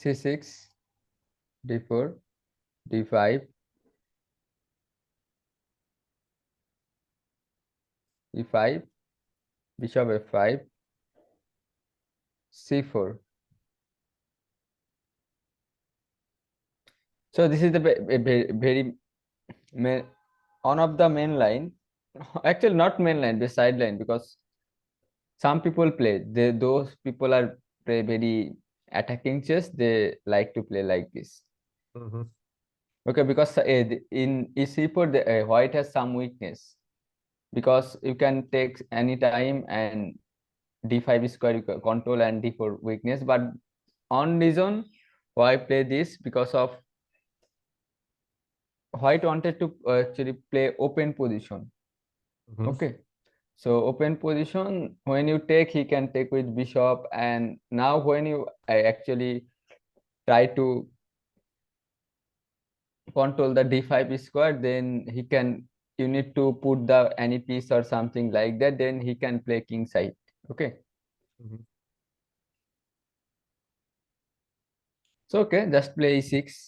c6, d4, d5, e5, bishop f5, c4. So this is the very main, one of the main line. Actually, not main line, the side line, because some people play. Those people are play very attacking chess. They like to play like this. Mhm. Okay, because in e4 the white has some weakness, because you can take any time and d5 square you can control and d4 weakness. But on reason why I play this, because of white wanted to actually play open position. Mhm. Okay, so open position, when you take, he can take with bishop, and now when you actually try to control the d5 square, then he can, you need to put the any piece or something like that, then he can play king side. Okay, Mhm. so okay, just play e6.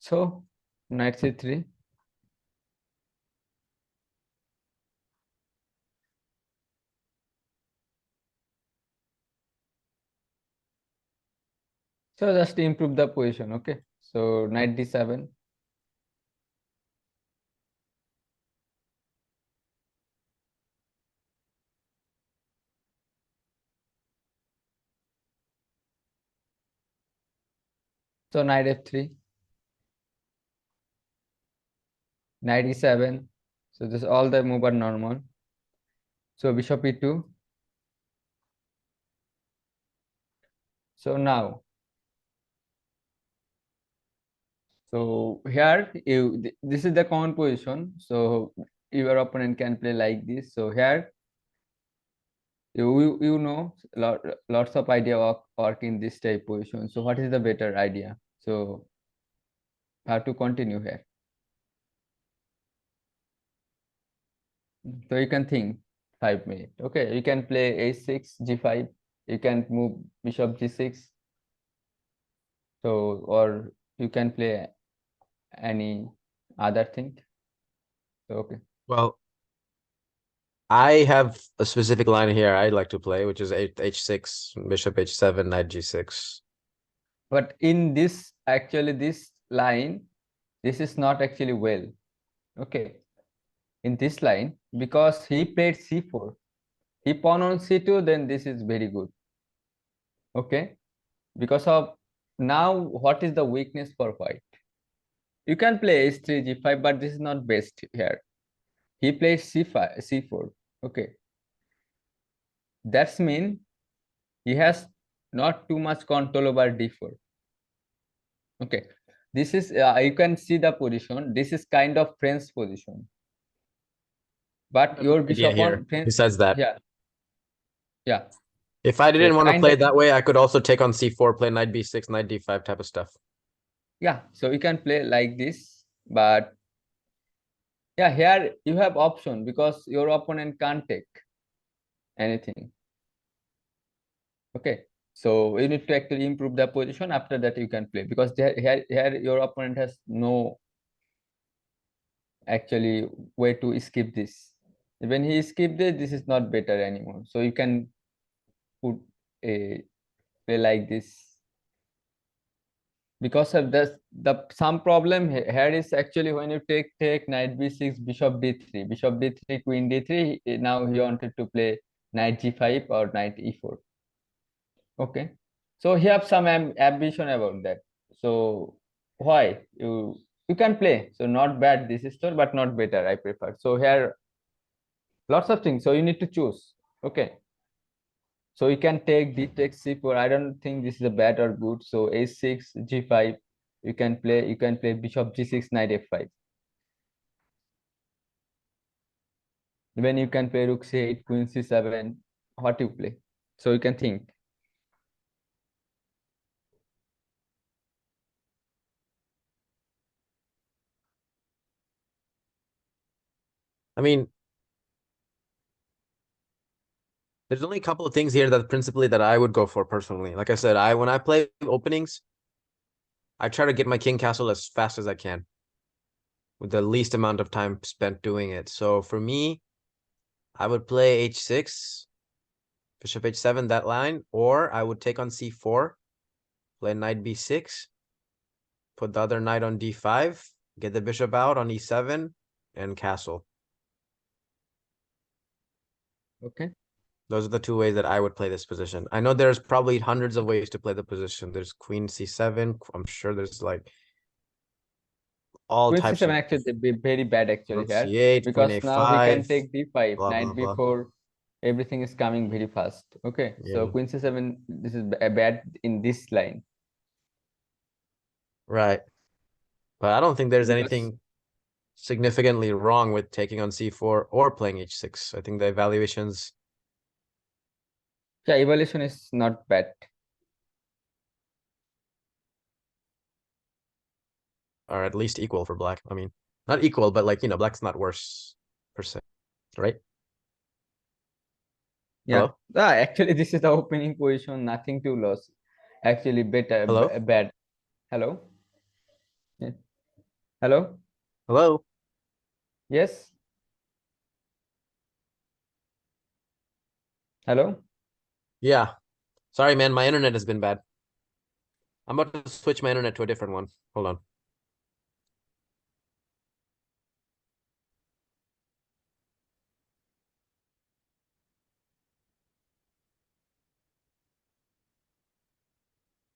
So knight c3. So just improve the position. Okay, so knight d7. So knight f3, knight e7. So this all the move are normal. So bishop e2. So now, so here you this is the common position. So your opponent can play like this. So here you know lots of idea work in this type position. So what is the better idea? So how to continue here? So you can think 5 minutes. Okay, you can play a6, g5. You can move bishop g6. So or you can play any other thing. So okay. Well, I have a specific line here I'd like to play, which is h6, bishop h7, knight g6. But in this actually this line, this is not actually well. Okay. In this line, because he played c4, he pawn on c2, then this is very good. Okay, because of now what is the weakness for white? You can play h3 g5, but this is not best here. He plays c5 c4. Okay, that's mean he has not too much control over d4. Okay, this is you can see the position. This is kind of French position, but your Idea bishop here, on French. besides that, Yeah, yeah. if I So didn't want to kind play of, it that way, I could also take on c4, play knight b6, knight d5 type of stuff. yeah. So you can play like this, but yeah, here you have option because your opponent can't take anything. Okay, so you need to actually improve the position. After that, you can play, because here your opponent has no actually way to skip this. When he skip this, this is not better anymore. So you can put a play like this, because of this. The some problem here is actually when you take knight b6, bishop d3, bishop d3, queen d3. Now he wanted to play knight g5 or knight e4. Okay, so he have some ambition about that. So why you can play, so not bad this is still, but not better, I prefer. So here lots of things, so you need to choose. Okay, so you can take d takes c4. I don't think this is a bad or good. So a6 g5, you can play bishop g6, knight f5. Then you can play rook c8, queen c7. What you play, so you can think. I mean, There's only a couple of things here that principally that I would go for personally. Like I said, when I play openings, I try to get my king castle as fast as I can with the least amount of time spent doing it. So for me, I would play h6, bishop h7, that line, or I would take on c4, play knight b6, put the other knight on d5, get the bishop out on e7, and castle. Okay. Those are the two ways that I would play this position. I know there's probably hundreds of ways to play the position. There's queen c7. I'm sure there's like all Queen types c7 of actually they be very bad actually rook here, c8, queen because now he can a5, take d5, blah blah knight blah. b4, everything is coming very fast. Okay, so Yeah, queen c7, this is bad in this line, right. But I don't think there's because anything significantly wrong with taking on c4 or playing h6. I think the evaluations yeah, evolution is not bad. are at least equal for black. I mean, not equal, but like, black's not worse per se, right? Yeah, Hello? actually this is the opening position, nothing to lose. Actually better, Hello? bad. Hello. Yeah. Hello. Hello? Yes. Hello. Yeah. Sorry, man. My internet has been bad. I'm about to switch my internet to a different one. Hold on.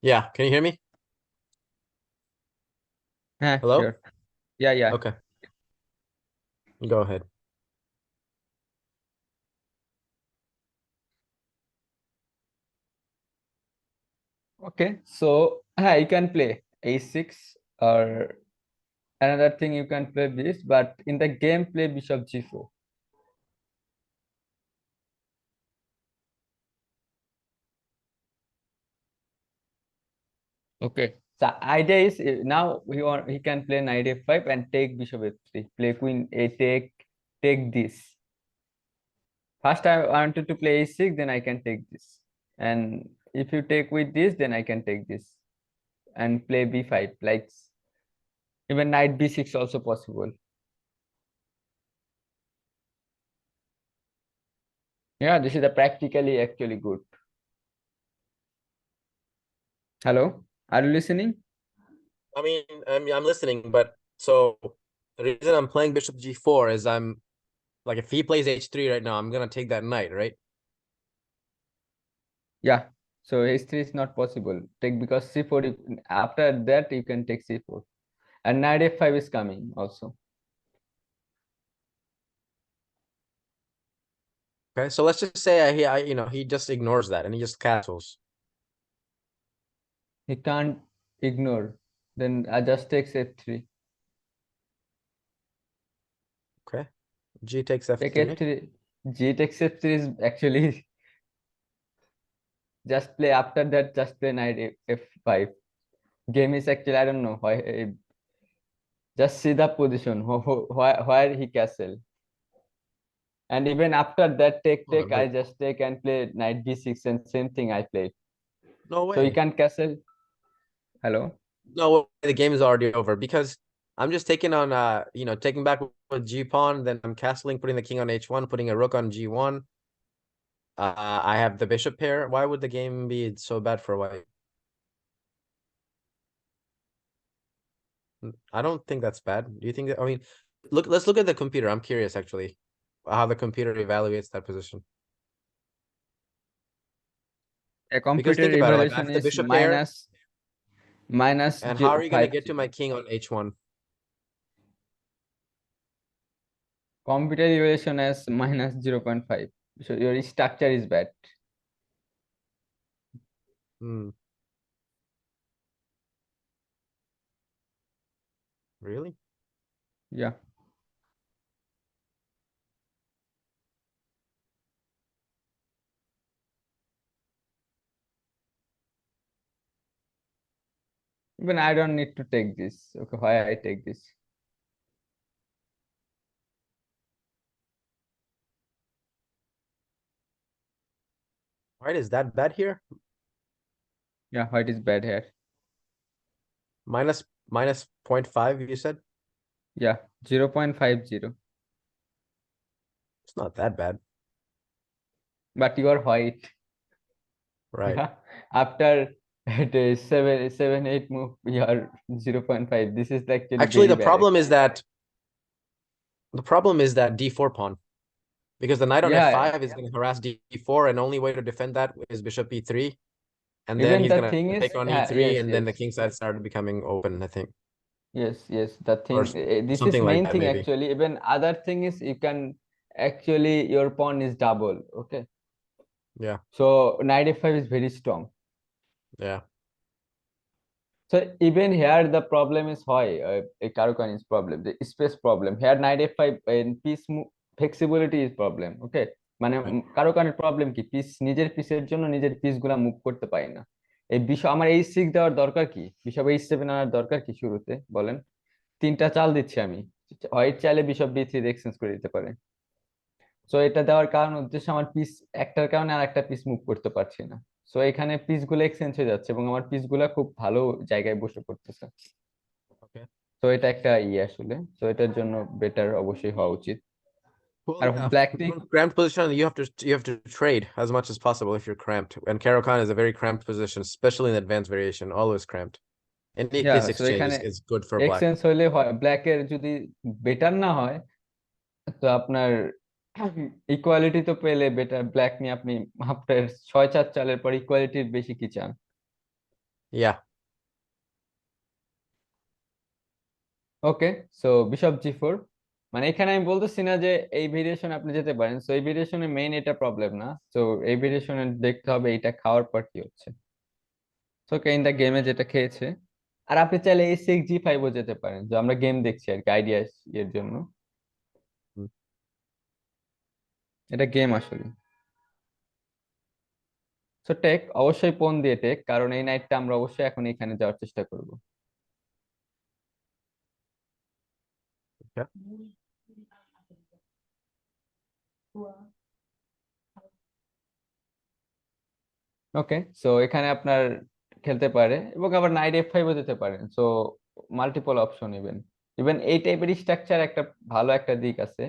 Yeah. Can you hear me? Yeah, Hello? sure. Yeah, yeah. Okay. Go ahead. Okay, so I can play a6, or another thing you can play this, but in the game play bishop g4. Okay, so idea is, now he can play knight f5 and take bishop f3, play queen a, take this. First I wanted to play a6, then I can take this, and if you take with this, then I can take this and play b5, like even knight b6 also possible. Yeah, this is a practically actually good. Hello, are you listening? I mean, I'm listening, but so the reason I'm playing bishop g4 is I'm like, if he plays h3 right now, I'm gonna take that knight, right? Yeah, so h3 is not possible. Take, because c4, after that you can take c4. And knight f5 is coming also. Okay, so let's just say he just ignores that and he just castles. He can't ignore. Then I just takes f3. Okay, g takes Take f3. f3. G takes f3 is actually just play, after that, just play knight f5. Game is actually, I don't know why. Just see the position, where he castle. And even after that, take, I But just take and play knight b6, and same thing I play. no So you way. can castle. Hello? No way, the game is already over because I'm just taking on taking back with g pawn, then I'm castling, putting the king on h1, putting a rook on g1. I have the bishop pair. Why would the game be so bad for white? I don't think that's bad. Do you think that? I mean, let's look at the computer. I'm curious actually how the computer evaluates that position. A Because computer think about it, like I evaluation have the is bishop pair, minus and how are you going to 5. get to my king on h1? Computer evaluation is minus 0.5. So your structure is bad. Hmm, really? Yeah. Even I don't need to take this. Okay, why I take this? White is that bad here? Yeah, white is bad here. Minus 0.5, you said? Yeah, 0.50. It's not that bad. But you are white. Right. Yeah. After the 7 8 move, you are 0.5. This is actually Actually, very bad. the problem is that d4 pawn. Because the knight on Yeah, f5 is going to harass d4, and only way to defend that is bishop e3. And then even he's the going thing to is, take on e3, yes, and then yes, the king side started becoming open, I think. yes. The Or thing, this is something like main that, thing maybe. actually. Even other thing is you can actually your pawn is double. Okay, Yeah. so knight f5 is very strong. Yeah. So even here the problem is why a Karukan is problem, the space problem. Here knight f5 and piece flexibility is problem. Okay, মানে Right. কারোকানের problem কি piece নিজের পিসের জন্য নিজের piece গুলা move করতে পারি না। এই বিষয় আমার h6 দেওয়ার দরকার কি, বিশপ h7 আনার দরকার কি শুরুতে বলেন? তিনটা চাল দিচ্ছি আমি, হোয়াইট চাইলে বিশপ b3 এক্সচেঞ্জ করে দিতে পারে। সো এটা দেওয়ার কারণ উদ্দেশ্য আমার পিস একটার কারণে আর একটা পিস মুভ করতে পারছি না। সো এখানে পিস গুলো এক্সচেঞ্জ হয়ে যাচ্ছে এবং আমার পিস গুলা খুব ভালো জায়গায় বসে পড়তেছে। Okay. তো এটা একটা আসলে, তো এটার জন্য বেটার অবশ্যই হওয়া উচিত। Well, আর yeah. Black If you're in a cramped position, you have to trade as much as possible if you're cramped. And Caro-Kann is a very cramped position, especially in advanced variation, always cramped. Any yeah piece so exchange এখানে is good for black. Exchange হইলে হয়, ব্ল্যাকের যদি better না হয় তো আপনার equality তো পেলে বেটার, ব্ল্যাক নিয়ে আপনি আপনার 6 4 চালের পর ইকুয়ালিটির বেশি কি চান? Yeah. ওকে, সো বিশপ জি4, মানে এখানে আমি বলতেছি না যে এই ভেরিয়েশন আপনি যেতে পারেন, সো এই ভেরিয়েশনে মেইন এটা প্রবলেম না, তো এই ভেরিয়েশনে দেখতে হবে এটা খাওয়ার পর কি হচ্ছে। সো ইন দা গেমে যেটা খেয়েছে। আর আপনি চাইলে এই6 জি5ও যেতে পারেন, যে আমরা গেম দেখছি আর কি আইডিয়া এর জন্য, Mm. এটা গেম আসলে। সো টেক, অবশ্যই পণ দিয়ে টেক, কারণ এই নাইটটা আমরা অবশ্যই এখন এখানে যাওয়ার চেষ্টা করব। Yeah. ওকে, সো এখানে আপনার খেলতে পারে এবং আবার নাইট এফ5ও যেতে পারেন, so multiple option. Even even এই টাইপের স্ট্রাকচার একটা ভালো একটা দিক আছে।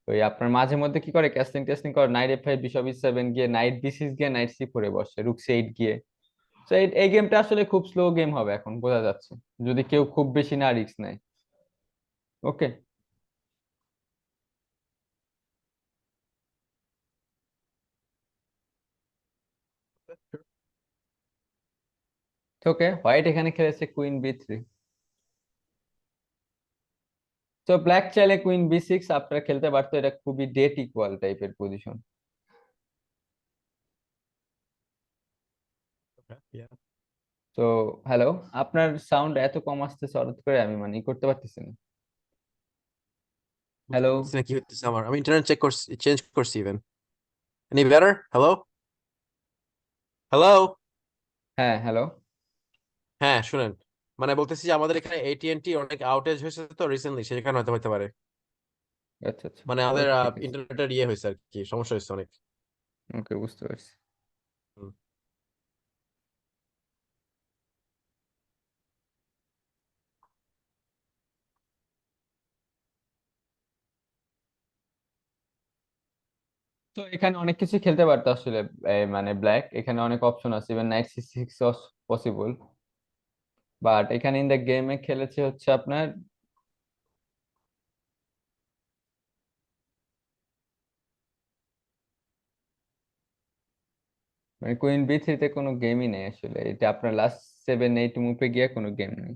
ওই আপনার মাঝে মধ্যে কি করে ক্যাসলিং টেস্টিং করে, নাইট এফ5 বিশপ ই7 গিয়ে নাইট বি6 গিয়ে নাইট সি4 বসে, রুক সি8 গিয়ে। তো এই গেমটা আসলে খুব স্লো গেম হবে এখন বোঝা যাচ্ছে, যদি কেউ খুব বেশি না রিস্ক নেয়। ওকে, ওকে হোয়াইট এখানে খেলেছে কুইন বি3। তো ব্ল্যাক চাইলে কুইন বি6 আপনারা খেলতে পারতো, এটা খুবই ডেট ইকুয়াল টাইপের পজিশন। Okay. Yeah. তো হ্যালো, আপনার সাউন্ড এত কম আসতেছে হঠাৎ করে, আমি মানে ই করতে পারতেছি না। Hello. Thank you, Samar. I mean, internet check course, change course even. Any better? Hello? Hello? হ্যাঁ, হ্যালো। হ্যাঁ, শুনেন। মানে বলতেছি যে আমাদের এখানে AT&T অনেক আউটেজ হয়েছে তো রিসেন্টলি, সেখানে হয়তো হতে পারে। আচ্ছা আচ্ছা, মানে তো আমাদের ঠিক আছে। ইন্টারনেটের ইয়ে হয়েছে আর কি, সমস্যা হয়েছে অনেক। ওকে, বুঝতে পারছি। হুম। তো এখানে অনেক কিছু খেলতে পারতো আসলে, মানে ব্ল্যাক এখানে অনেক অপশন আছে, ইভেন নাইট সি6 পসিবল। বাট এখানে ইন দ্য গেমে খেলেছে হচ্ছে আপনার মানে কুইন বি3 তে কোনো গেমই নেই আসলে, এটা আপনার লাস্ট 7 8 মুভে গিয়ে কোনো গেম নেই।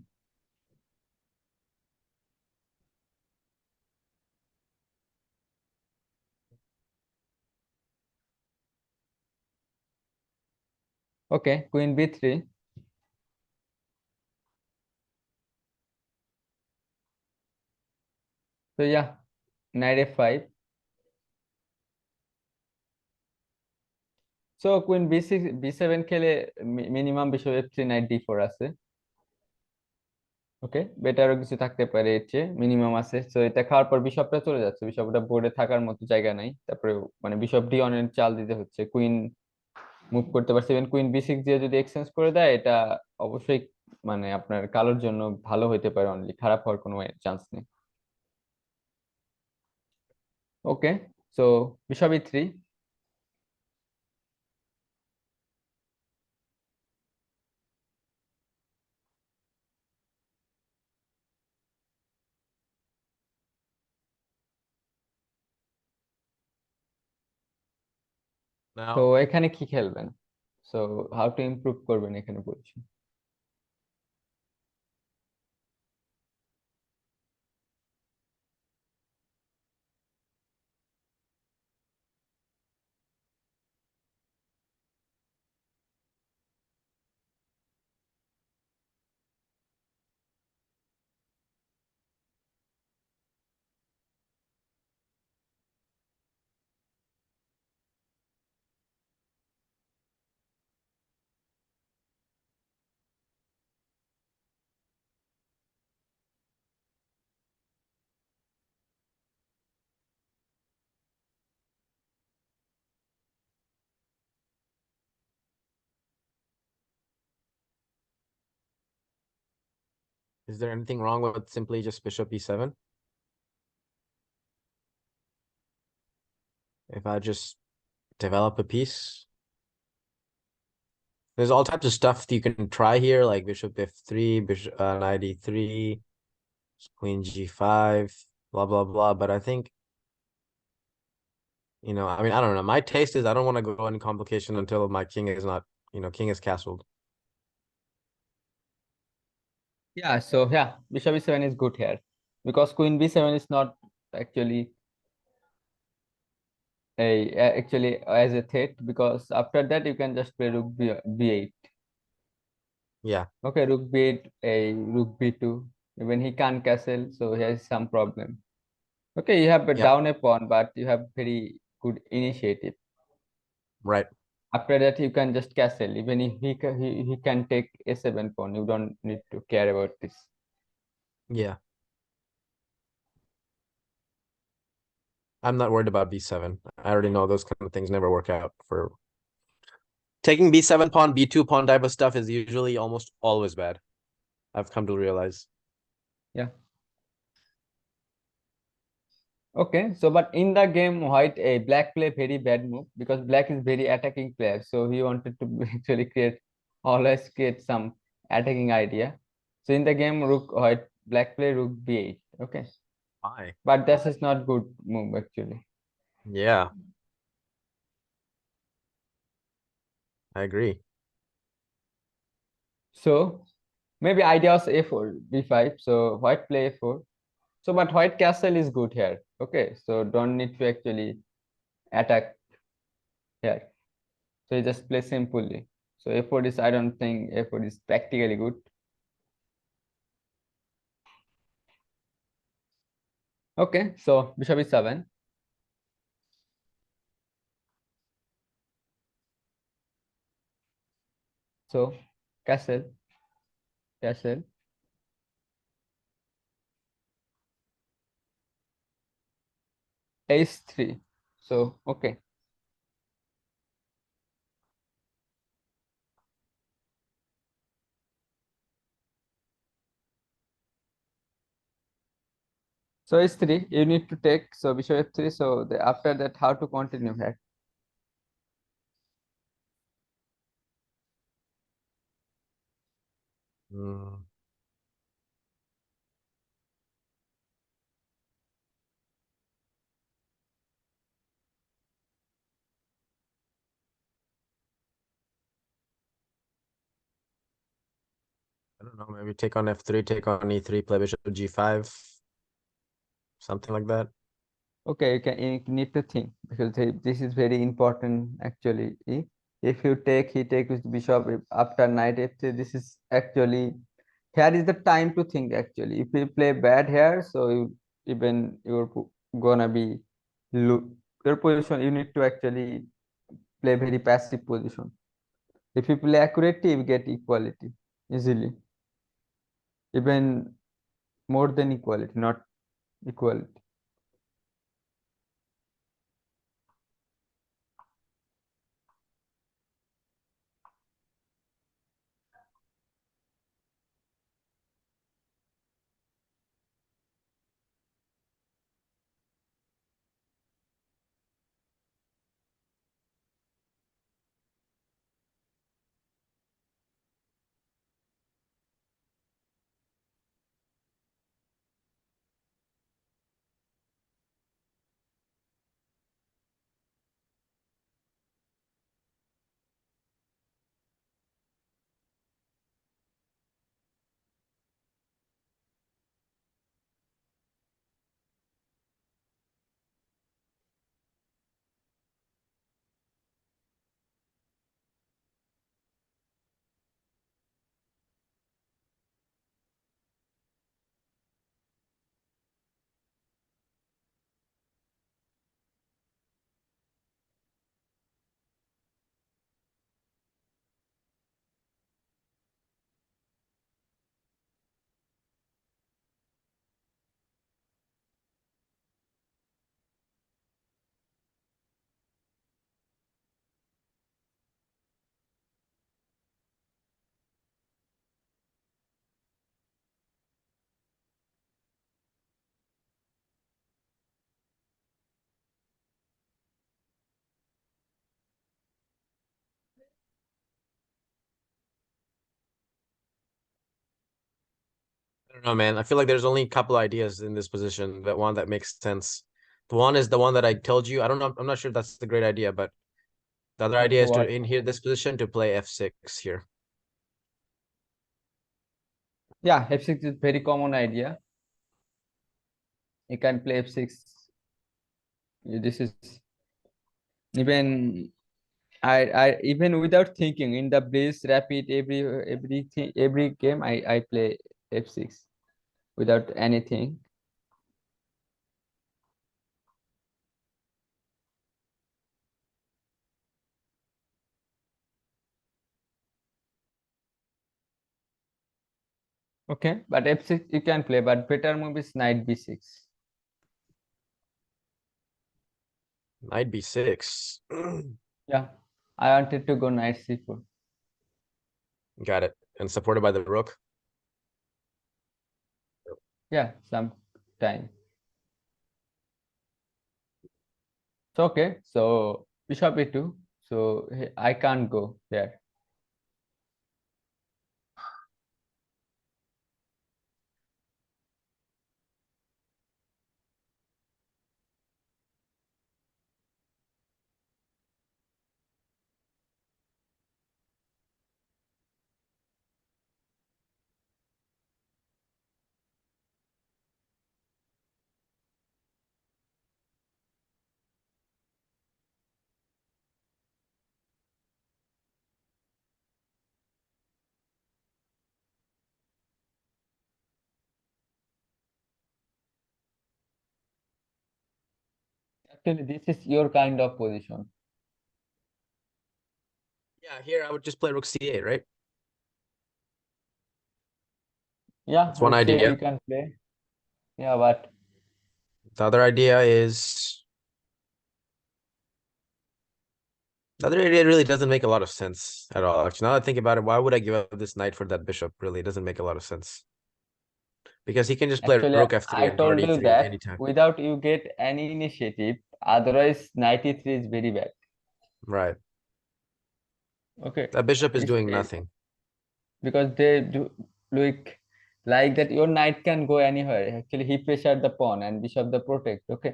ওকে, কুইন বি3। তো ইয়া, নাইট এফ5। সো কুইন বি6 বি7 খেলে মিনিমাম বিশপ এফ3 নাইট ডি4 আছে। ওকে, বেটারও কিছু থাকতে পারে, এর চেয়ে মিনিমাম আছে। তো এটা খাওয়ার পর বিশপটা চলে যাচ্ছে, বিশপটা বোর্ডে থাকার মতো জায়গা নাই, তারপরে মানে বিশপ ডি অনের চাল দিতে হচ্ছে, কুইন মুভ করতে পারছে। ইভেন কুইন বি6 দিয়ে যদি এক্সচেঞ্জ করে দেয়, এটা অবশ্যই মানে আপনার কালোর জন্য ভালো হইতে পারে, অনলি খারাপ হওয়ার কোনো চান্স নেই। ওকে, সো বিশপ ই3। তো Now, এখানে কি খেলবেন? সো হাউ টু ইমপ্রুভ করবেন এখানে বলছি। is there anything wrong with simply just bishop e7? If I just develop a piece, there's all types of stuff that you can try here, like bishop f3, bishop knight e3, queen g5, blah blah blah. But I think, I mean, I don't know. My taste is I don't want to go any complication until my king is not, king is castled. Yeah, bishop e7 is good here because queen b7 is not actually actually as a threat, because after that you can just play rook b8. Yeah, Okay, rook b8, a rook b2. Even he can't castle, so he has some problem. Okay, you have yeah, down a pawn, but you have very good initiative. right. After that, you can just castle. Even if he can take a7 pawn, you don't need to care about this. Yeah. I'm not worried about b7. I already know those kind of things never work out. For taking b7 pawn, b2 pawn type of stuff is usually almost always bad. I've come to realize. Yeah. Okay, so but in the game, black play very bad move because black is very attacking player. So he wanted to actually always create some attacking idea. So in the game, black play rook b8. Okay, Why? but this is not good move actually. Yeah, I agree. So maybe idea was a4, b5. So white play a4. So but white castle is good here. Okay, so don't need to actually attack here. So you just play simply. So a4 is, I don't think a4 is practically good. Okay, so bishop is 7. So castle, castle, ace 3. So okay. So ace 3, you need to take. So bishop f3. So after that, how to continue here? Mm, I don't know. Maybe take on f3, take on e3, play bishop g5, something like that. Okay, you need to think because this is very important actually. If you take, he takes with bishop after knight f3. This is actually, here is the time to think actually. If you play bad here, so you're gonna be your position. You need to actually play very passive position. If you play accurately, you get equality easily, even more than equality, not equality. don't know, man. I feel like there's only a couple ideas in this position. That one that makes sense. The one is the one that I told you. I don't know. I'm not sure if that's the great idea, but the other idea is to What? in here this position to play f6 here. Yeah, f6 is very common idea. You can play f6. This is even I even without thinking in the blaze rapid everything every game I play f6 without anything. Okay, but f6 you can play, but better move is knight b6. Knight b6. Yeah, I wanted to go knight c4. Got it. And supported by the rook. Yeah, some time. So okay, so bishop e2. So I can't go there. Actually, this is your kind of position. Yeah, here I would just play rook c8, right? Yeah, That's one rook c8 idea. you can play. Yeah, but The other idea is the other idea really doesn't make a lot of sense at all. Actually, now that I think about it, why would I give up this knight for that bishop? Really, it doesn't make a lot of sense. Because he can just play actually rook f3 I and guard told you e3 that anytime. without you get any initiative, otherwise knight e3 is very bad. Right. Okay, That bishop is it's doing nothing. because they do like that your knight can go anywhere. Actually, he pressured the pawn and bishop the protect. Okay,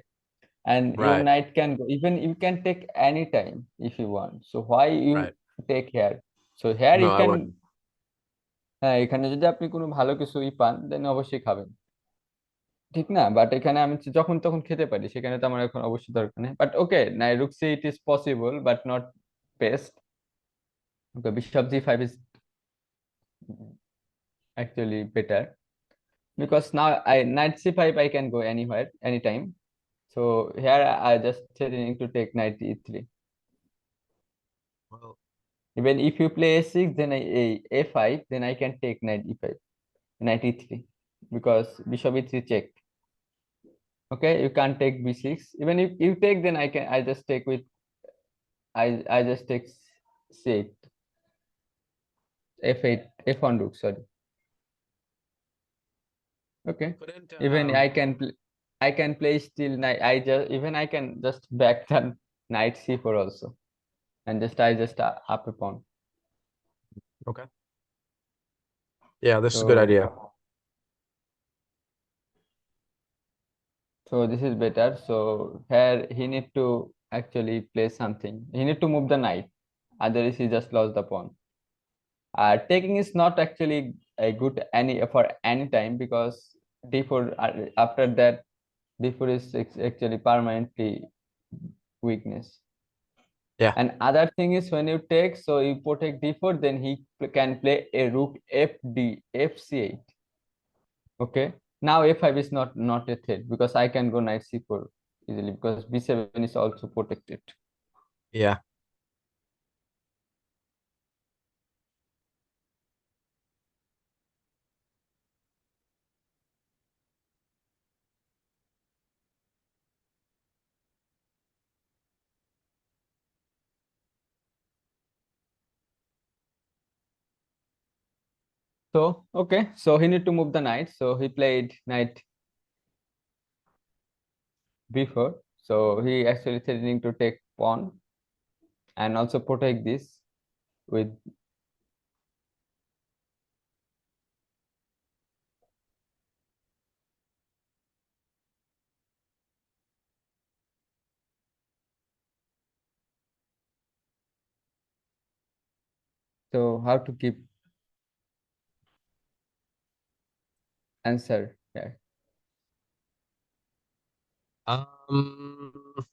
and your Right. knight can go. Even you can take any time if you want. So why you Right. take here? So here No, you I can. wouldn't. হ্যাঁ, এখানে যদি আপনি কোনো ভালো কিছুই পান দেন অবশ্যই খাবেন, ঠিক না? বাট এখানে আমি যখন তখন খেতে পারি, সেখানে তো আমার এখন অবশ্যই দরকার নেই। বাট ওকে, নাই rook see it is possible but not best. Okay, bishop g five is actually better because now I knight c5 I can go anywhere anytime. So here I just threatening to take knight e3. Well, Even if you play a6, then a5, then I can take knight e5, knight e3 because bishop e3 check. Okay, you can't take b6. Even if you take, then I just take with I just take c8, f8, f1 rook. Sorry. Okay. couldn't Even I can play still knight. I can just back the knight c4 also, and I just up a pawn. okay. Yeah, this is a good idea. So this is better. So here he need to actually play something. He need to move the knight. Otherwise he just lost the pawn. Taking is not actually a good any for any time because d4 after that d4 is actually permanently weakness. Yeah. And other thing is when you take, so you protect d4, then he can play a rook fd, fc8. Okay. Now a5 is not a threat because I can go knight c4 easily because b7 is also protected. Yeah. So okay, so he need to move the knight. So he played knight b4. So he actually threatening to take pawn and also protect this with. 。So how to give answer? Yeah. Um,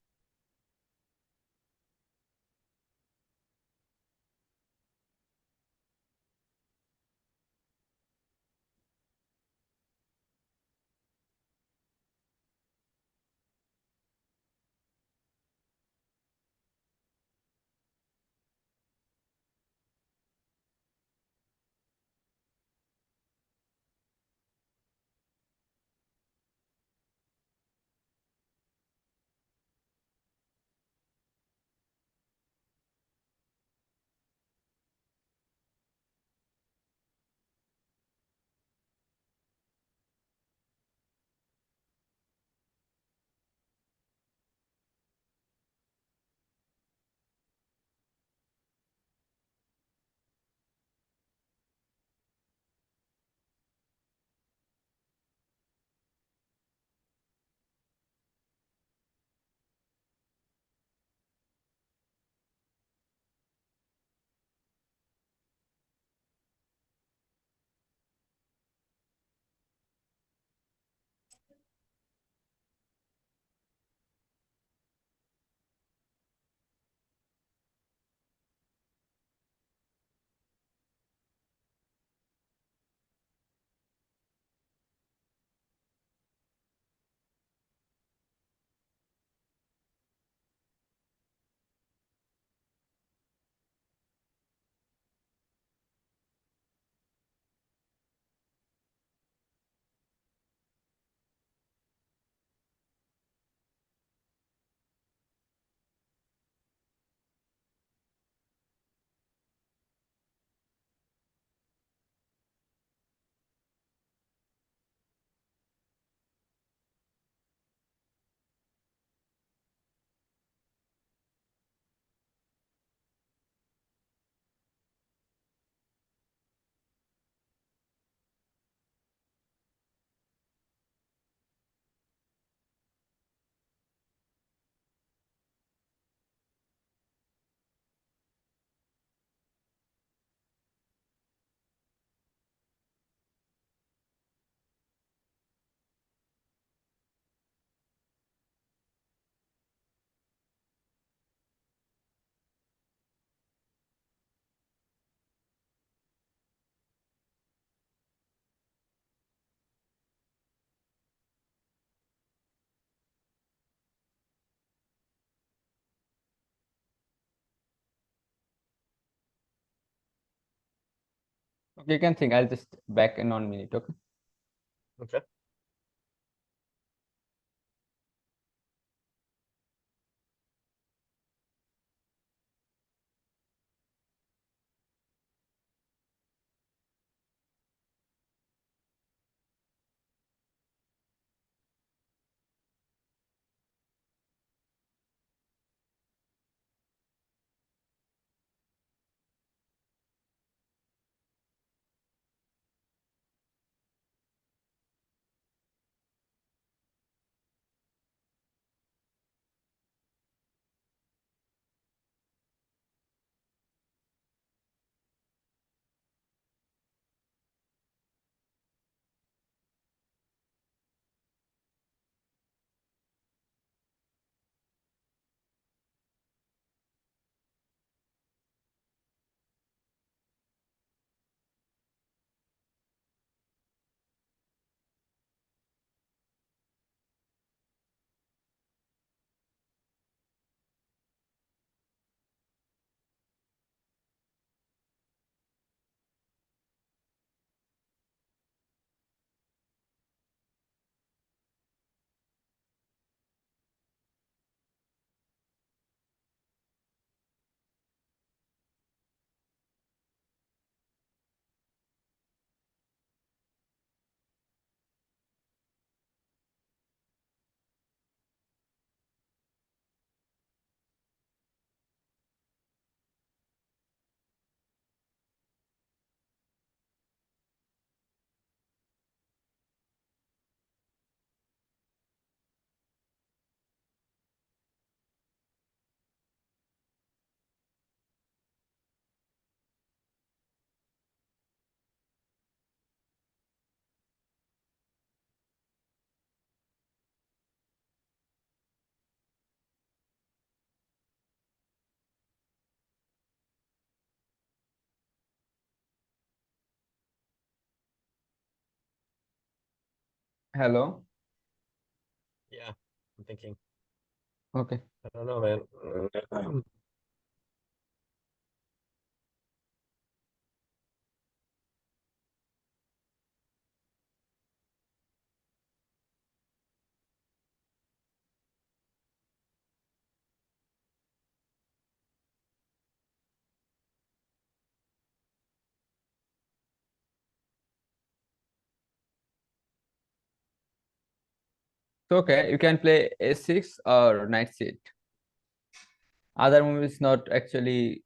Okay, you can think. I'll just back in 1 minute. Okay. okay. Hello. Yeah, I'm thinking. Okay. I don't know, man. So okay, you can play a6 or knight c8. Other move is not actually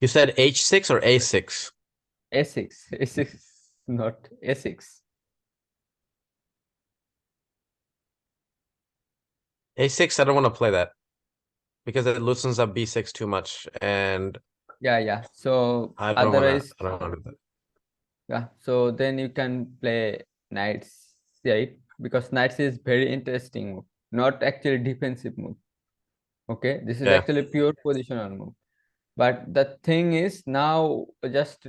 You said H6 or A6? a6. A6 not a6. A6, I don't want to play that because it loosens up B6 too much, and Yeah, yeah. So I don't want to. otherwise, I don't want to do that. yeah. So then you can play knight c8 because knight is very interesting move, not actually defensive move. Okay, this is Yeah. actually pure positional move. But the thing is now just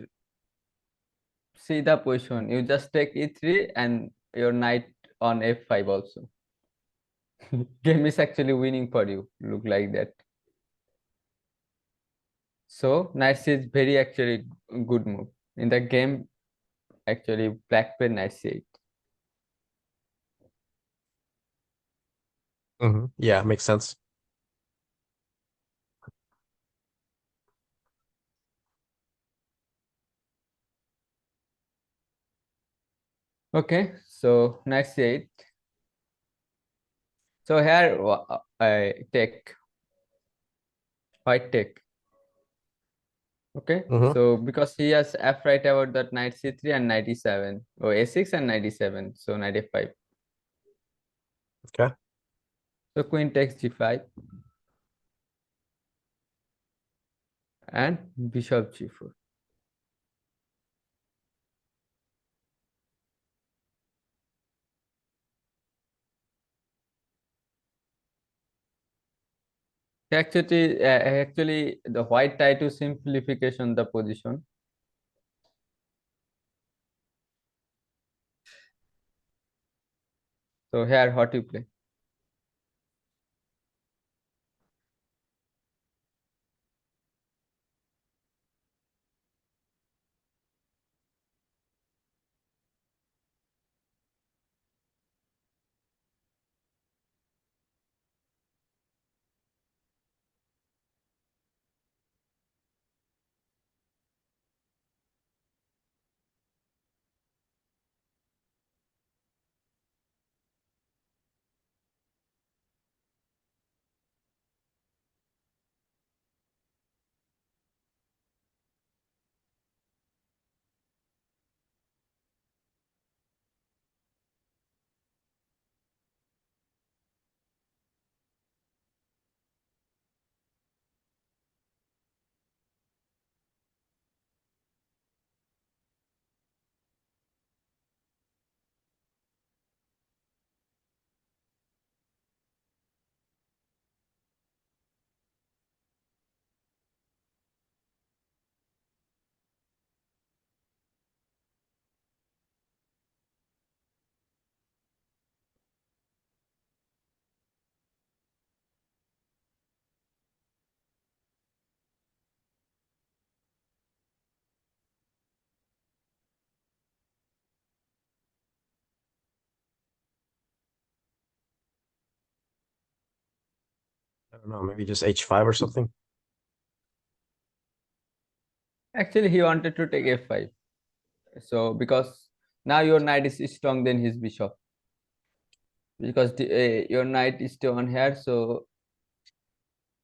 see the position. You just take e3 and your knight on f5 also. Game is actually winning for you. Look like that. So knight is very actually good move in the game. Actually, black play knight c8. Yeah, makes sense. Okay, so knight c8. So here I take white take. Okay, so because he has f right about that knight c3 and knight e7 or a6 and knight e7, so knight f5. Okay. So queen takes g5 and bishop g4. Actually, the white try to simplification the position. So here, what you play? I don't know, maybe just H5 or something. Actually, he wanted to take f5. So because now your knight is strong than his bishop. Because your knight is still on here, so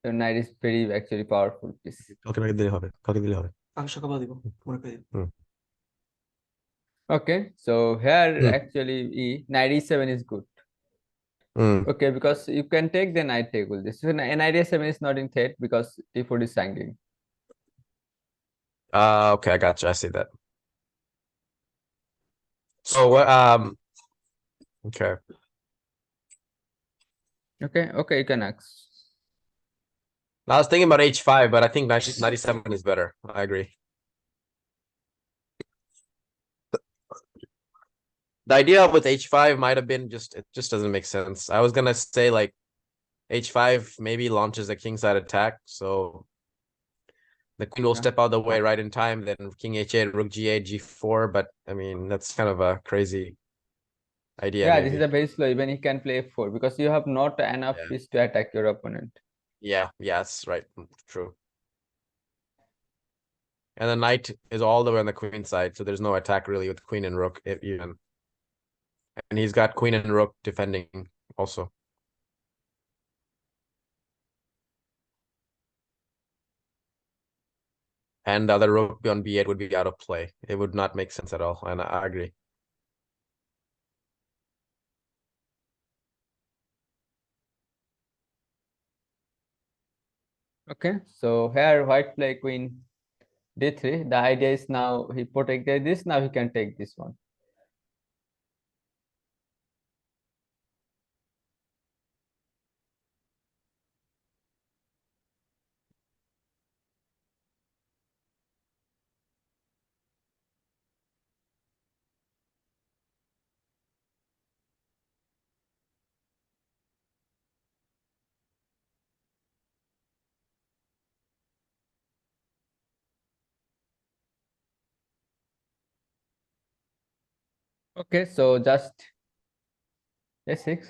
your knight is very actually powerful piece. কালকে নাকি দিলে হবে, কালকে দিলে হবে। Okay, so here hmm, actually knight e7 is good. Hmm. Okay, because you can take the knight table. This is knight e7 is not in threat because d4 is hanging. Okay, I got you. I see that. So what? Okay. Okay, okay, you can ask. I was thinking about H5, but I think 97 is better. I agree. The idea with h5 might have been just, it just doesn't make sense. I was gonna say like h5 maybe launches a kingside attack, so the queen will Yeah, step out the way right in time, then king h8, rook g8, g4. But I mean, that's kind of a crazy idea, yeah, this is maybe. a very slow. Even he can play f4 because you have not enough Yeah, piece to attack your opponent. yeah, that's right. True. And the knight is all the way on the queen side, so there's no attack really with queen and rook even. And he's got queen and rook defending also. And the other rook on b8 would be out of play. It would not make sense at all, and I agree. Okay, so here white play queen d3. The idea is now he protected this. Now he can take this one. Okay, so just a6,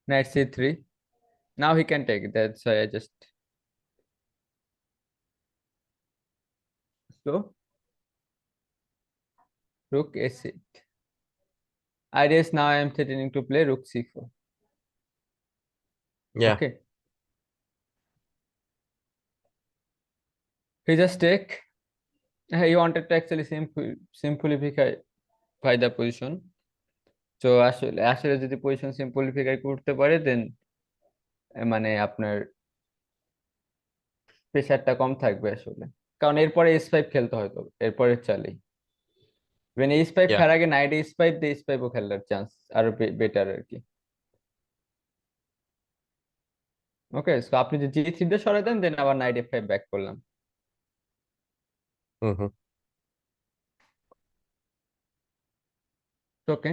knight c3. Now he can take it. That's why I just so rook a8. Idea is now I am threatening to play rook c4. Yeah. Okay, he just take. He wanted to actually simplify the position. তো আসলে আসলে যদি position simplify করতে পারে দেন মানে আপনার প্রেসারটা কম থাকবে আসলে, কারণ এরপরে এস5 খেলতে হয়তো এরপরে চালেই মানে এস5 Yeah. খেলার আগে নাইট এস5 দিয়ে এস5 ও খেলার চান্স আরো বেটার আর কি। ওকে, সো আপনি যদি জি থ্রি দিয়ে সরাই দেন দেন আবার নাইট এফ5 ব্যাক করলাম। Hmm. Okay,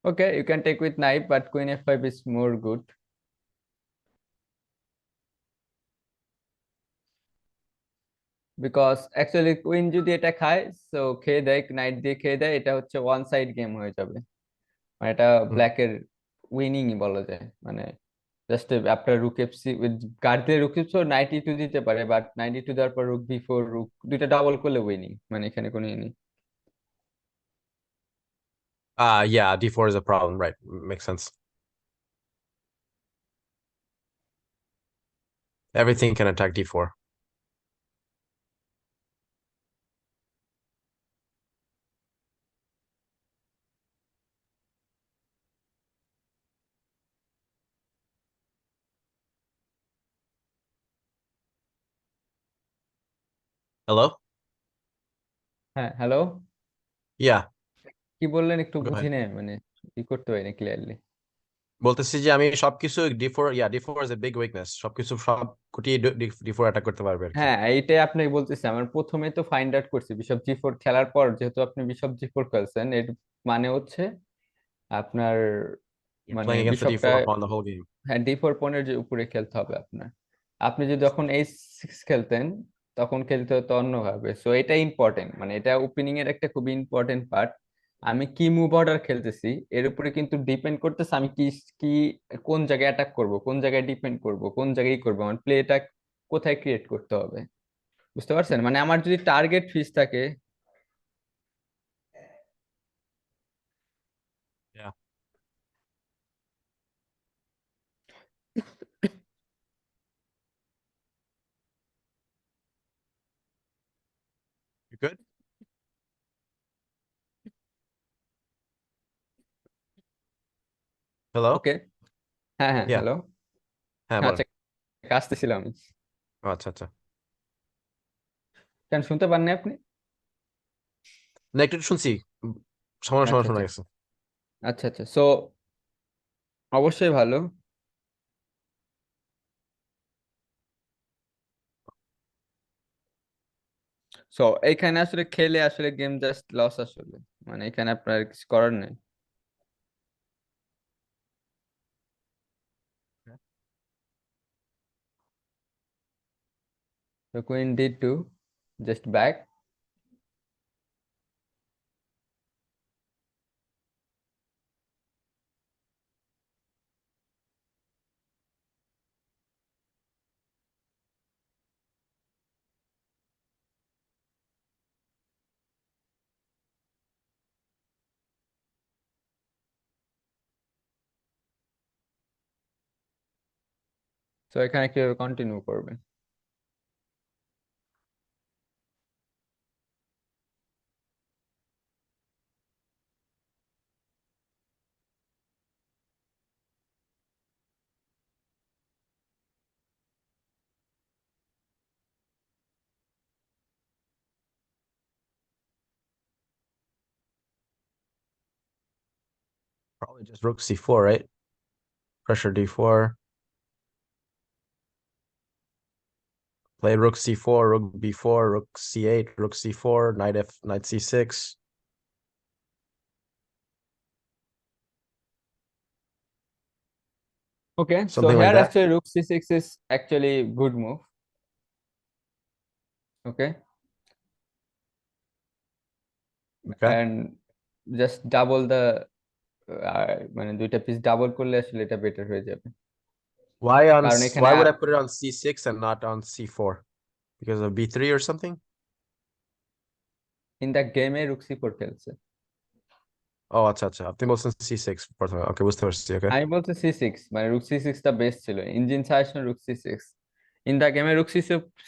okay, you can take with knight but queen এফ5 is more good. Because actually queen যদি এটা খায়, সো খেয়ে দেয়, নাইট দিয়ে খেয়ে দেয়, এটা হচ্ছে ওয়ান সাইড গেম হয়ে যাবে। মানে এটা ব্ল্যাকের উইনিং বলা যায়। মানে জাস্ট আপনার রুক এফসি গার্ড দিয়ে রুক এফসি নাইট ই টু দিতে পারে, বাট নাইট ই টু দেওয়ার পর রুক বি4 রুক দুইটা ডাবল করলে উইনিং, মানে এখানে কোনো ই নেই। Yeah, d4 is a problem, right? Makes sense. Everything can attack d4. Hello? হ্যাঁ, হ্যালো, Yeah, কি বললেন একটু go বুঝি ahead. নাই, মানে ই করতে পারি না ক্লিয়ারলি। বলতেছি যে আমি সবকিছু d4, yeah, d4 is a big weakness. সবকিছু সব গুটিয়ে d4 অ্যাটাক করতে পারবে আর কি। হ্যাঁ, এইটাই আপনাকে বলতেছি, আমার প্রথমে তো ফাইন্ড আউট করছি বিশপ জি4 খেলার পর, যেহেতু আপনি বিশপ জি4 খেলছেন এর মানে হচ্ছে আপনার You're মানে playing against the বিশপটা, d4 pawn the whole game. হ্যাঁ ডি4 পয়েন্টের যে উপরে খেলতে হবে আপনার। আপনি যদি যখন এইচ6 খেলতেন তখন খেলতে হতো অন্যভাবে। সো এটা ইম্পর্টেন্ট, মানে এটা ওপেনিং এর একটা খুবই ইম্পর্টেন্ট পার্ট। আমি কি মুভ অর্ডার খেলতেছি এর উপরে কিন্তু ডিপেন্ড করতেছে আমি কি কি কোন জায়গায় অ্যাটাক করব, কোন জায়গায় ডিপেন্ড করব, কোন জায়গায় করব, আমার প্লেটা কোথায় ক্রিয়েট করতে হবে। বুঝতে পারছেন, মানে আমার যদি টার্গেট ফিস থাকে। Yeah. You good? Hello? ওকে, হ্যাঁ হ্যাঁ, Yeah. হ্যালো। হ্যাঁ, বলেন। আচ্ছা, আসতেছিলাম আমি। আচ্ছা, আচ্ছা। কেন শুনতে পাননি আপনি? না, একটু একটু শুনছি। সময় সময় আচ্ছা শোনা আচ্ছা, গেছে। আচ্ছা আচ্ছা, সো অবশ্যই ভালো। সো এখানে আসলে খেলে আসলে গেম জাস্ট লস আসলে, মানে এখানে আপনার কিছু করার নেই। তো কুইন d2, জাস্ট ব্যাক। তো এখানে কিভাবে কন্টিনিউ করবেন? Probably just rook c4, right? Pressure d4. Play rook c4, rook b4, rook c8, rook c4, knight c6. Okay, so Something like here that. actually rook c6 is actually good move. Okay, Okay. and just double the মানে দুইটা piece double করলে আসলে এটা better হয়ে যাবে, কারণ এখানে Why would I put it on c6 and not on c4? Because of b3 or something? In the গেমে রুক c4 খেলছে। Oh, আচ্ছা আপনি বলছেন c6 প্রথমে। ওকে, বুঝতে পারছি। ওকে। আমি বলছি c6, মানে রুক c6 টা বেস্ট ছিল, engine suggestion rook c6। In the গেমে রুক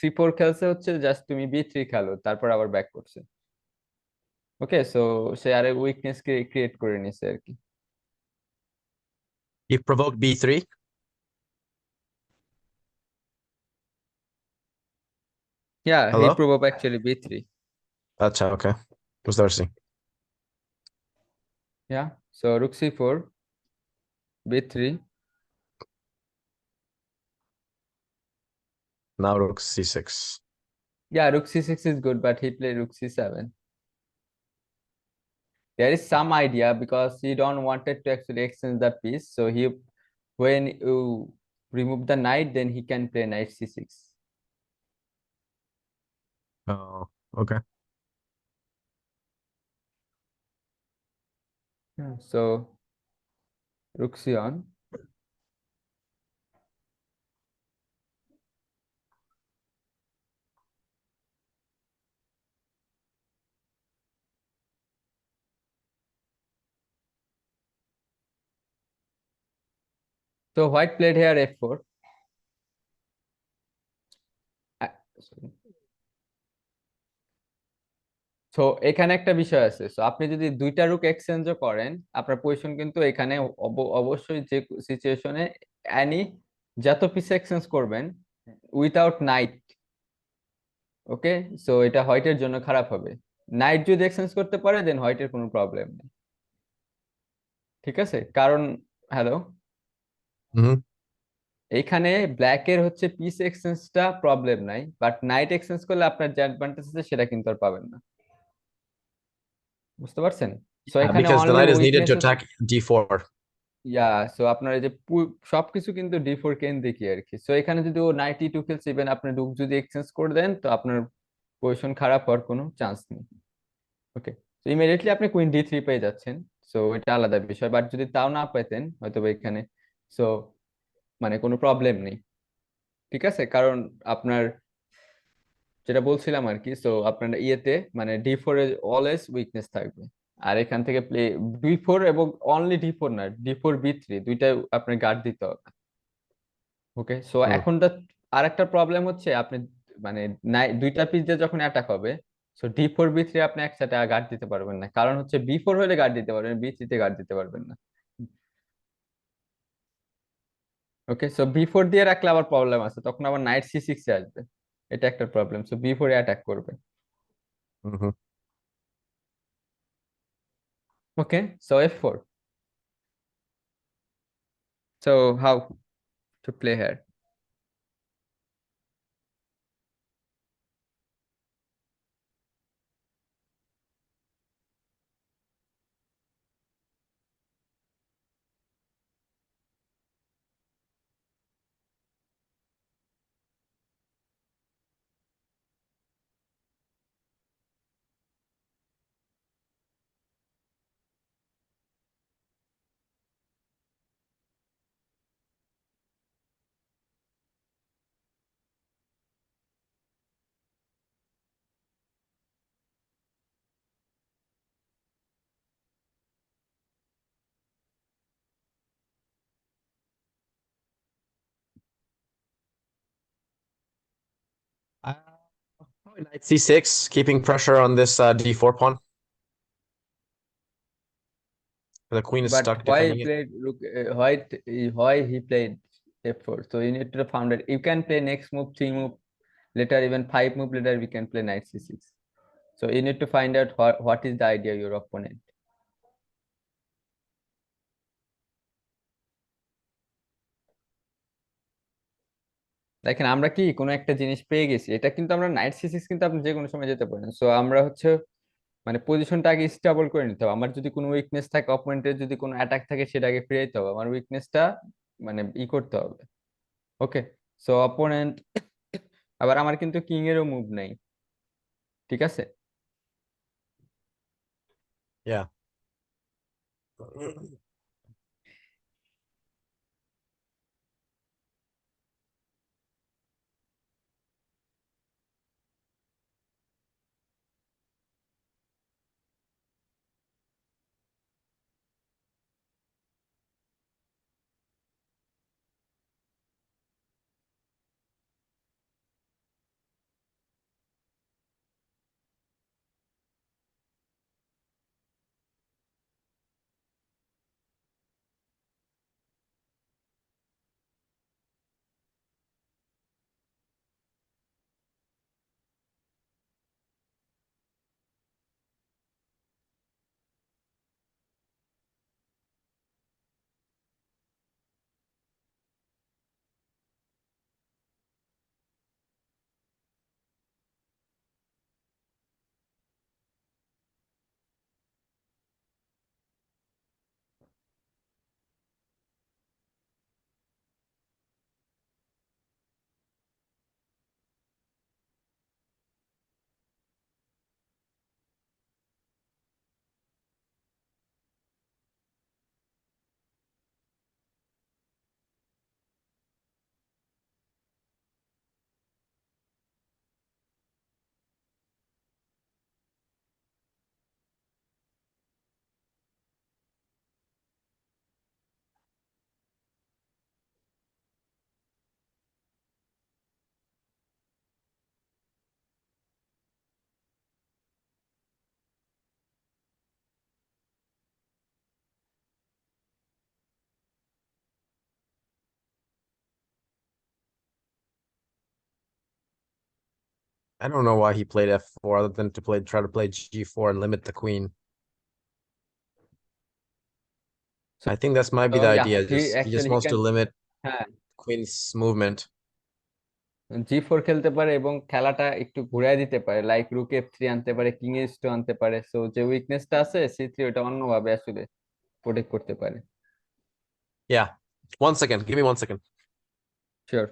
c4 খেলছে হচ্ছে জাস্ট তুমি b3 খেলো, তারপর আবার ব্যাক করছে। ওকে, সো সে আরে উইকনেস ক্রিয়েট করে নিছে আর কি। He provoked b3. Yeah he Hello? Prove actually b3। আচ্ছা, ওকে, বুঝতে পারছি। Yeah, so rook c4, b3। Now rook c6. Yeah, rook c6 is good, but he played rook c7. There is some idea because he don't wanted to actually exchange the piece. So he, when you remove the knight, then he can play knight c6. Oh, okay. Yeah. So rook c on. So white played here f4. Sorry. তো এখানে একটা বিষয় আছে, so আপনি যদি দুইটা রুক এক্সচেঞ্জও করেন, আপনার পজিশন কিন্তু এখানে অবশ্যই যে সিচুয়েশনে এনি যত পিস এক্সচেঞ্জ করবেন উইথাউট নাইট, ওকে, সো এটা হোয়াইটের জন্য খারাপ হবে। নাইট যদি এক্সচেঞ্জ করতে পারে দেন হোয়াইটের কোনো প্রবলেম নেই, ঠিক আছে? কারণ হ্যালো, Hmm. এখানে ব্ল্যাকের হচ্ছে পিস এক্সচেঞ্জটা প্রবলেম নাই, বাট নাইট এক্সচেঞ্জ করলে আপনার যে অ্যাডভান্টেজ আছে সেটা কিন্তু আর পাবেন না, বুঝতে পারছেন? সো এখানে Because the only knight is needed weakness to হচ্ছে, attack d4. ইয়া, সো আপনার এই যে সবকিছু কিন্তু d4 কেন্দ্রিক আর কি। সো এখানে যদি ও নাইট e2 খেলছে, ইভেন আপনি রুক যদি এক্সচেঞ্জ করে দেন, তো আপনার পজিশন খারাপ হওয়ার কোনো চান্স নেই। ওকে, তো ইমিডিয়েটলি আপনি কুইন d3 পেয়ে যাচ্ছেন, সো এটা আলাদা বিষয়। বাট যদি তাও না পেতেন হয়তো বা এখানে, সো মানে কোনো প্রবলেম নেই, ঠিক আছে? কারণ আপনার যেটা বলছিলাম আর কি, সো আপনার ইয়েতে মানে d4 এ অলওয়েজ উইকনেস থাকবে। আর এখান থেকে প্লে d4, এবং অনলি d4 না, d4 b3 দুইটা আপনার গার্ড দিতে হবে। ওকে, সো Hmm. এখন তো আরেকটা প্রবলেম হচ্ছে আপনি মানে দুইটা পিস দিয়ে যখন অ্যাটাক হবে, সো d4 b3 আপনি একসাথে গার্ড দিতে পারবেন না, কারণ হচ্ছে b4 হলে গার্ড দিতে পারবেন, b3 তে গার্ড দিতে পারবেন না। ওকে, সো b4 দিয়ে রাখলে আবার প্রবলেম আছে, তখন আবার নাইট c6 এ আসবে, এটা একটা প্রবলেম। সো b4 এ অ্যাটাক করবে। Hmm. Okay, so f4, so how to play here? So, how to play here? Knight c6, keeping pressure on this d4 pawn. The queen is But stuck why he defending it. played look why he played f4? So you need to find that you can play next move, three move later, even five move later. We can play knight c6. So you need to find out what is the idea of your opponent. দেখেন আমরা কি কোনো একটা জিনিস পেয়ে গেছি, এটা কিন্তু আমরা নাইট সি6 কিন্তু আপনি যে কোনো সময় যেতে পারেন। সো আমরা হচ্ছে মানে পজিশনটা আগে স্টেবল করে নিতে হবে। আমার যদি কোনো উইকনেস থাকে, অপোনেন্টের যদি কোনো অ্যাটাক থাকে, সেটা আগে ফিরাইতে হবে। আমার উইকনেসটা মানে করতে হবে। ওকে, সো অপোনেন্ট আবার আমার কিন্তু কিং এরও মুভ নাই, ঠিক আছে? Yeah. I don't know why he played f4 other than to try to play g4 and limit the queen. So I think that's might be the yeah, idea. he Just he just actually he wants to can, limit হ্যাঁ, queen's movement. জি4 খেলতে পারে এবং খেলাটা একটু ঘুরায় দিতে পারে, like রুক এফ3 আনতে পারে, কিং এইচ2 আনতে পারে। সো যে উইকনেসটা আছে সি3, ওটা অন্যভাবে আসলে প্রোটেক্ট করতে পারে। Yeah. 1 second. Give me 1 second. Sure.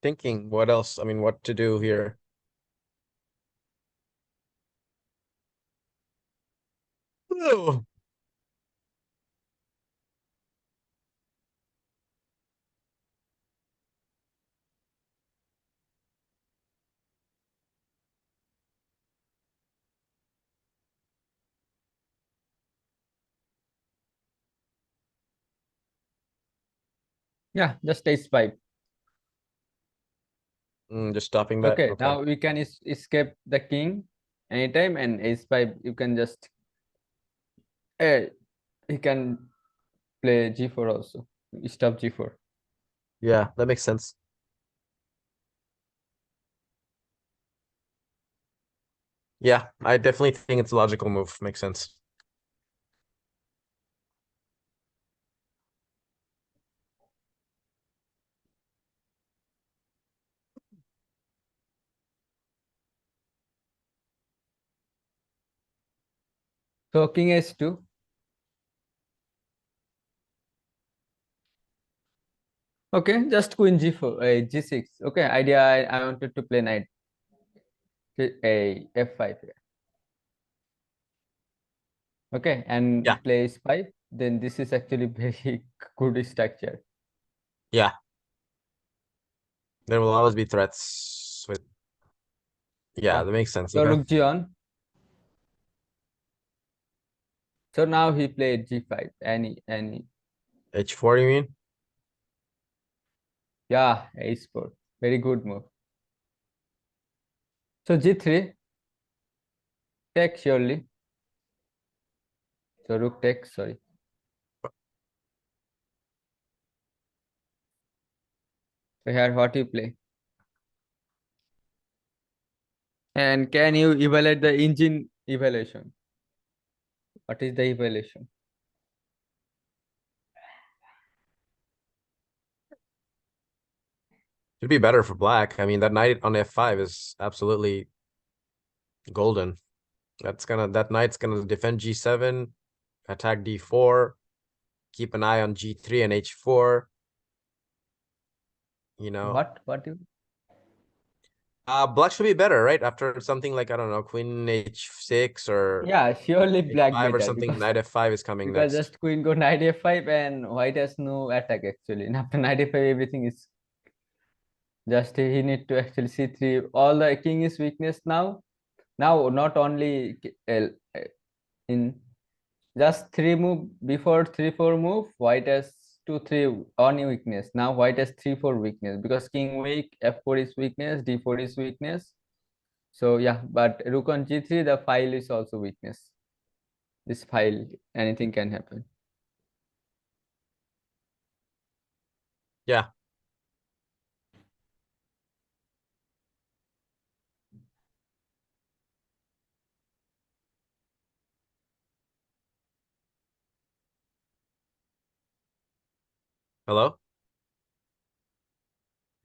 Thinking what else? I mean, what to do here? Oh. Yeah, just h5. Just stopping that. Okay, Okay. now we can escape the king anytime, and h5 you can just he can play g4 also. Stop g4. Yeah, that makes sense. Yeah, I definitely think it's a logical move. Makes sense. So king h2. Okay, just queen g4, g6. Okay, idea I wanted to play knight a f5 here. Okay, Yeah, and play h5. Then this is actually very good structure. yeah. There will always be threats with. Yeah, Yeah. that makes sense. So Okay. rook g on. So now he played g5. Any. H4, you mean? Yeah, h4. Very good move. So g3. Take surely. So rook takes. Sorry. So here what you play? And can you evaluate the engine evaluation? What is the evaluation? Should be better for black. I mean, that knight on F5 is absolutely golden. That knight's gonna defend G7, attack D4, keep an eye on G3 and H4. You know, What you? black should be better, right? After something like, I don't know, Queen H6 or Yeah, surely black H5 or better something, because Knight F5 is coming next. just queen go knight f5 and white has no attack actually. And after knight f5 everything is just he need to actually c3. All the king is weakness now. Now not only in just three move before 3-4 move, white has 2-3 on weakness. Now white has 3-4 weakness because king weak, f4 is weakness, d4 is weakness. So yeah, but rook on g3, the file is also weakness. This file, anything can happen. Yeah. Hello?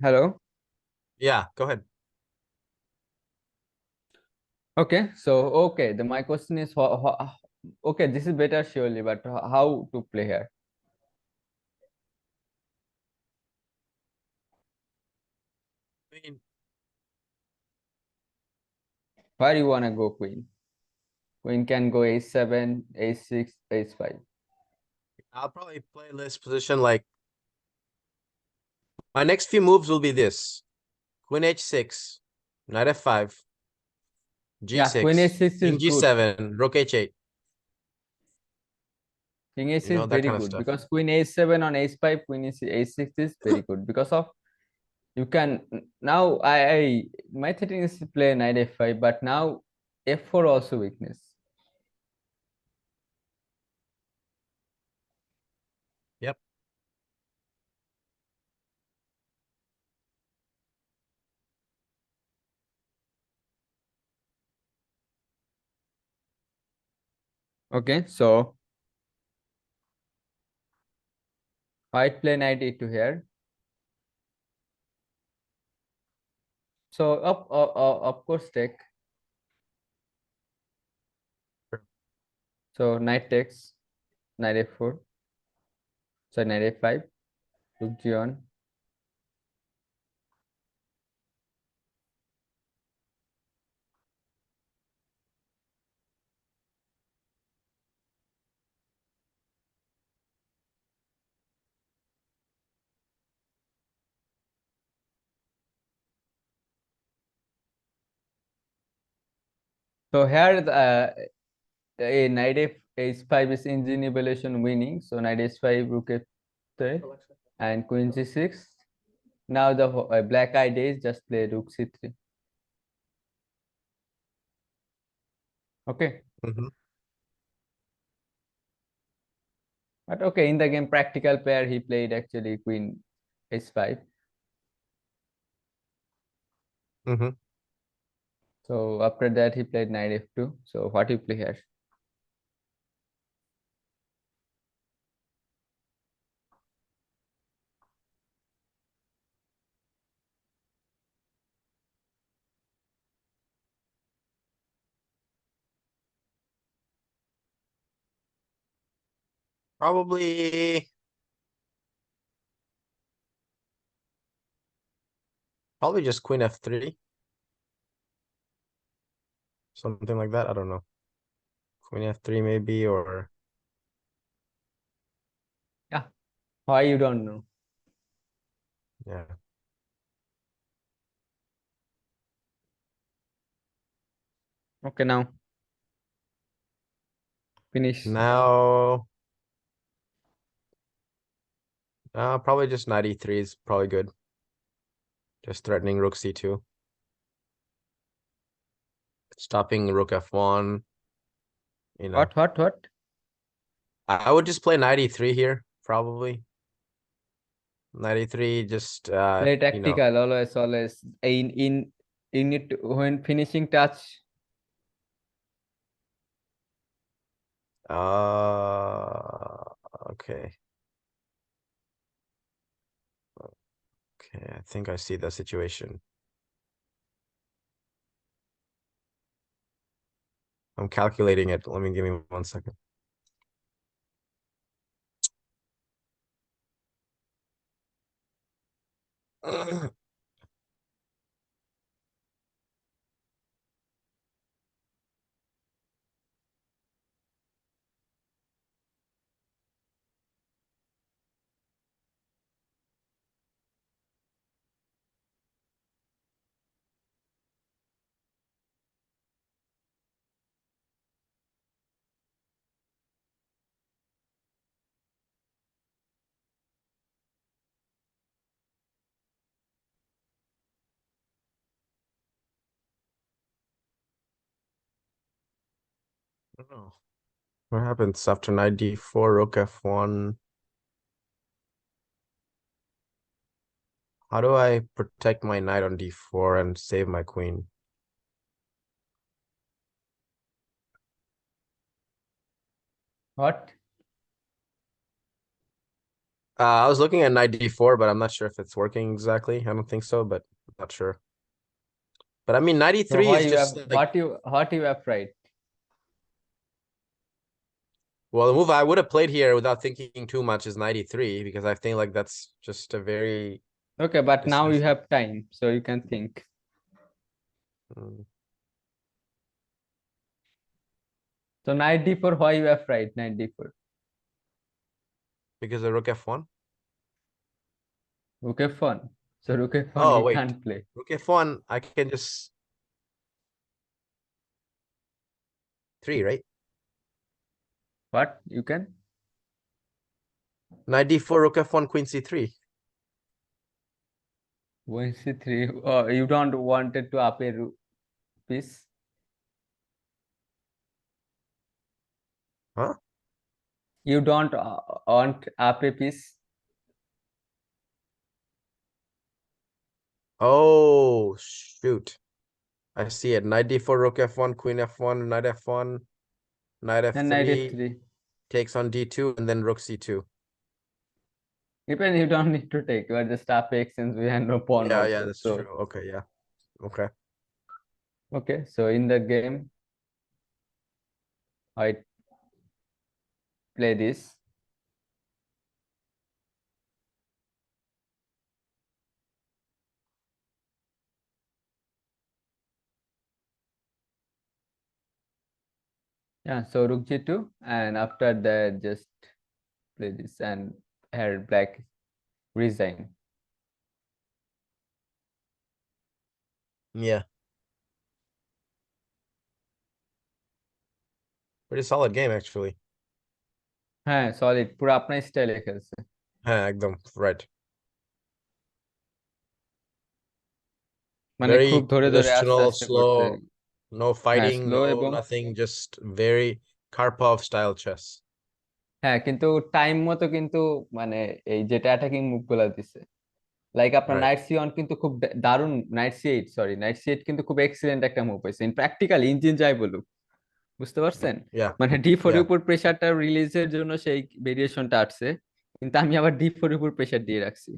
Hello. Yeah, go ahead. Okay, so okay, my question is, okay, this is better surely, but how to play here? I mean, Where you wanna go, queen? Queen can go a7, a6, h5. I'll probably play this position like my next few moves will be this. Queen H6, Knight F5, Yeah, queen G6, a6 is King good. G7, Rook H8, King a6 is that very kind of good stuff. because queen a7 on h5, queen is a6 is very good because of you can now I my thinking is to play knight f5, but now f4 also weakness. Yep. Okay, so white play knight e2 here. So of course take. So knight takes, knight f4. So knight f5, rook g on. So here a knight h5 is engine evaluation winning. So knight h5, rook f3, and queen g6. Now the black idea is just play rook c3. Okay. Mm-hmm. But okay, in the game practical player, he played actually queen h5. Mm-hmm. So after that he played knight f2. So what you play here? Probably just queen f3. Something like that. I don't know. Queen f3 maybe, or Yeah. Why you don't know? yeah. Okay, now finish. Now probably just knight e3 is probably good. Just threatening rook c2. Stopping rook f1, you know. What? I would just play knight e3 here, probably. Knight e3, just Play you know. tactical, always. In it when finishing touch. Okay. Okay, I think I see the situation. I'm calculating it. Give me 1 second. Oh. What happens after knight d4, rook f1? How do I protect my knight on d4 and save my queen? What? I was looking at knight d4, but I'm not sure if it's working exactly. I don't think so, but I'm not sure. But I mean, knight So e3 why is you just have like, what you have right? well, the move I would have played here without thinking too much is knight e3, because I think like that's just a very Okay, but now you decisive. have time, so you can think. Mm, So knight d4, why you have right? Knight d4. because the rook f1. Rook f1. So rook f1 Oh, you wait. can't play. Rook f1, I can just 3, right? What? You can? Knight d4, rook f1, queen c3. Queen c3. Oh, you don't wanted to up a piece. Huh? You don't want up a piece. Oh, shoot. I see it. Knight d4, rook f1, queen f1, knight f1, knight Then knight f3 f3. takes on d2, and then rook c2. Even you don't need to take. You are just up exchange. We have no pawn Yeah, yeah, also. that's true. So Okay, yeah. Okay. okay. So in the game, I play this. Yeah. So rook g2, and after that just play this and here black resign. Yeah. pretty solid game actually. হ্যাঁ solid, পুরো আপনার স্টাইলে খেলছে। হ্যাঁ, একদম right. মানে খুব Very ধরে ধরে আস্তে positional, আস্তে করছে। slow, no হ্যাঁ fighting, স্লো no এবং nothing, just very Karpov style chess. হ্যাঁ কিন্তু টাইম মতো কিন্তু, মানে এই যেটা অ্যাটাকিং মুভ গুলা দিছে, লাইক আপনার Right. নাইট সি অন কিন্তু খুব দারুণ, knight C eight, sorry knight C eight কিন্তু খুব এক্সিলেন্ট একটা মুভ হয়েছে ইন প্র্যাকটিক্যাল ইঞ্জিন যাই বলুক, বুঝতে পারছেন? Yeah. মানে ডি ফোর এর Yeah. উপর প্রেসারটা রিলিজের জন্য সেই ভেরিয়েশনটা আসছে, কিন্তু আমি আবার ডি ফোর এর উপর প্রেসার দিয়ে রাখছি।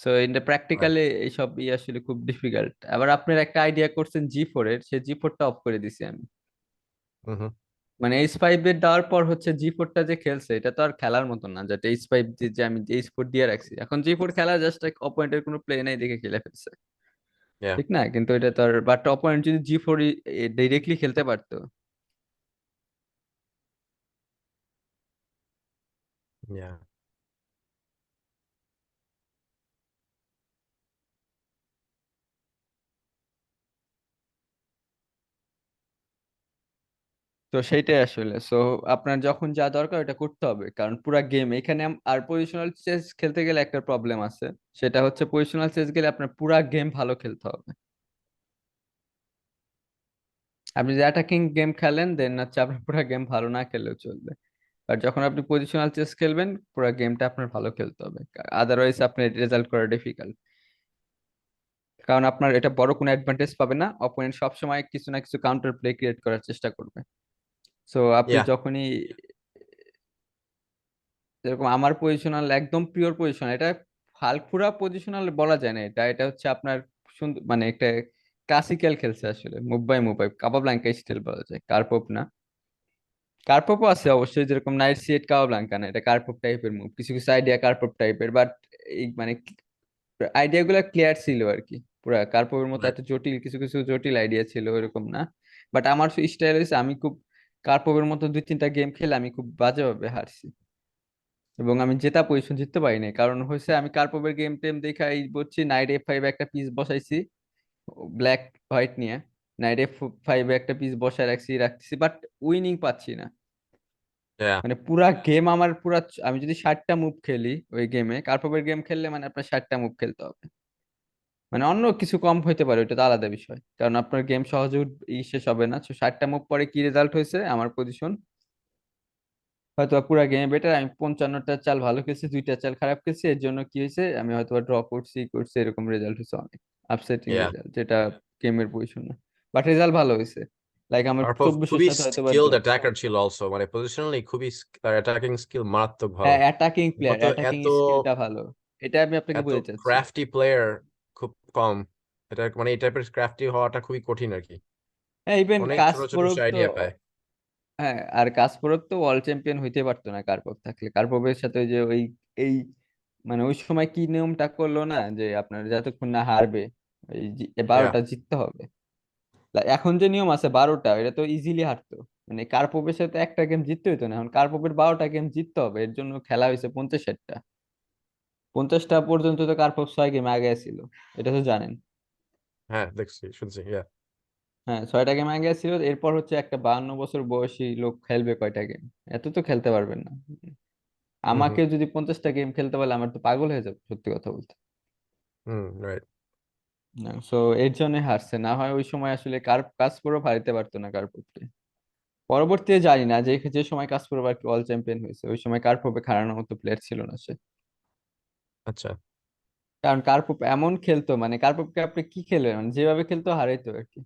সো এটা Right. প্র্যাকটিক্যালি এইসব আসলে খুব ডিফিকাল্ট। আবার আপনার একটা আইডিয়া করছেন জি ফোর এর, সে জি ফোরটা অফ করে দিছি আমি। Mm-hmm. মানে এইচ ফাইভ এর দেওয়ার পর হচ্ছে জি ফোরটা যে খেলছে, এটা তো আর খেলার মতো না, যেটা এইচ ফাইভ যে আমি এইচ ফোর দিয়ে রাখছি, এখন জি ফোর খেলা জাস্ট অপোনেন্টের কোনো প্লে নাই দেখে খেলে ফেলছে, Yeah. ঠিক না? কিন্তু এটা তো আর, বাট অপোনেন্ট যদি জি ফোর ডিরেক্টলি খেলতে পারতো। Yeah. তো সেইটাই আসলে, সো আপনার যখন যা দরকার ওটা করতে হবে, কারণ পুরা গেম এখানে আর পজিশনাল চেস খেলতে গেলে একটা প্রবলেম আছে, সেটা হচ্ছে পজিশনাল চেস গেলে আপনার পুরা গেম ভালো খেলতে হবে। আপনি যে অ্যাটাকিং গেম খেলেন দেন হচ্ছে আপনার পুরা গেম ভালো না খেললেও চলবে, আর যখন আপনি পজিশনাল চেস খেলবেন পুরো গেমটা আপনার ভালো খেলতে হবে, আদারওয়াইজ আপনার রেজাল্ট করা ডিফিকাল্ট। কারণ আপনার এটা বড় কোনো অ্যাডভান্টেজ পাবে না, অপোনেন্ট সবসময় কিছু না কিছু কাউন্টার প্লে ক্রিয়েট করার চেষ্টা করবে। সো আপনি Yeah. যখনই, যেরকম আমার পজিশনাল একদম পিওর পজিশন, এটা পুরা পজিশনাল বলা যায় না, এটা এটা হচ্ছে আপনার সুন্দর মানে একটা ক্লাসিক্যাল খেলছে আসলে, move by move by Capablanca style বলা যায়, কার্পভ না। কার্পভও আছে অবশ্যই, যেরকম নাইট সিট কাবাব্লাঙ্কা না, এটা কার্পভ টাইপের মুভ, কিছু কিছু আইডিয়া কার্পভ টাইপের, বাট এই মানে আইডিয়া গুলা ক্লিয়ার ছিল আর কি। পুরা কার্পভের মতো Right. এত জটিল, কিছু কিছু জটিল আইডিয়া ছিল এরকম না। বাট আমার স্টাইল হয়েছে, আমি খুব কার্পভের মতো দুই তিনটা গেম খেলে আমি খুব বাজেভাবে হারছি, এবং আমি জেতা পজিশন জিততে পারিনি, কারণ হয়েছে আমি কার্পভের গেম টেম দেখা এই বলছি, নাইট এফ ফাইভ একটা পিস বসাইছি ব্ল্যাক হোয়াইট নিয়ে, নাইট এফ ফাইভ একটা পিস বসায় রাখছি বাট উইনিং পাচ্ছি না। Yeah. মানে পুরা গেম আমার পুরা, আমি যদি 60টা মুভ খেলি ওই গেমে, কার্পভের গেম খেললে মানে আপনার 60টা মুভ খেলতে হবে, মানে অন্য কিছু কম হইতে পারে ওটা তো আলাদা বিষয়, কারণ আপনার গেম সহজে শেষ হবে না। তো 60টা মুভ পরে কি রেজাল্ট হয়েছে আমার পজিশন, হয়তো পুরা গেমে বেটার, আমি 55টা চাল ভালো খেলছি, দুইটা চাল খারাপ খেলছি, এর জন্য কি হয়েছে আমি হয়তো ড্র করছি এরকম রেজাল্ট হয়েছে, অনেক আপসেটিং Yeah. রেজাল্ট, যেটা গেমের পজিশন না, বাট রেজাল্ট ভালো হয়েছে। লাইক আমার Karpov 2400-এর খুবই সাথে হয়তো বা skilled draw। attacker ছিল also, মানে পজিশনালি খুবই তার অ্যাটাকিং স্কিল মারাত্মক ভালো। হ্যাঁ অ্যাটাকিং প্লেয়ার, কত অ্যাটাকিং এত স্কিলটা ভালো, এটা আমি আপনাকে এত বোঝাতে চাচ্ছি। ক্রাফটি প্লেয়ার খুব কম। এটা মানে এই টাইপের ক্রাফটি হওয়াটা খুবই কঠিন আর কি। হ্যাঁ ইভেন অনেক ছোট ছোট কাসপারভ সে তো, আইডিয়া পায়। হ্যাঁ আর কাসপারভ তো ওয়ার্ল্ড চ্যাম্পিয়ন হইতে পারতো না কার্পভ থাকলে, কার্পভের সাথে ওই যে ওই এই মানে ওই সময় কি নিয়মটা করলো না, যে আপনার যতক্ষণ না হারবে ওই ইয়া। 12টা জিততে হবে। এখন যে নিয়ম আছে 12টা, এটা তো ইজিলি হারতো, মানে কার্পভের সাথে একটা গেম জিততে হইতো না, এখন কার্পভের 12টা গেম জিততে হবে, এর জন্য খেলা হয়েছে 50-60টা, 50টা পর্যন্ত তো কার্পভ 6 গেম আগে ছিল, এটা তো জানেন। হ্যাঁ, দেখছি শুনছি, ইয়া। হ্যাঁ 6টা গেম আগে ছিল, এরপর হচ্ছে একটা 52 বছর বয়সী লোক খেলবে কয়টা গেম, এত তো খেলতে পারবেন না। হুম হুম আমাকে যদি 50টা গেম খেলতে পারলে আমার তো পাগল হয়ে যাবে সত্যি কথা বলতে। হুম। রাইট। সো এর জন্য হারছে, না হয় ওই সময় আসলে কাসপারভ হারাইতে পারতো না কার্পভকে। পরবর্তীতে জানি না, যে যে সময় কাসপারভ আর কি ওয়ার্ল্ড চ্যাম্পিয়ন হয়েছে, ওই সময় কার্পভকে হারানোর মতো প্লেয়ার ছিল না সে, আচ্ছা। কারণ কার্পভ এমন খেলতো, মানে কার্পভকে আপনি কি খেলবেন, মানে যেভাবে খেলতো হারাইতো আর কি।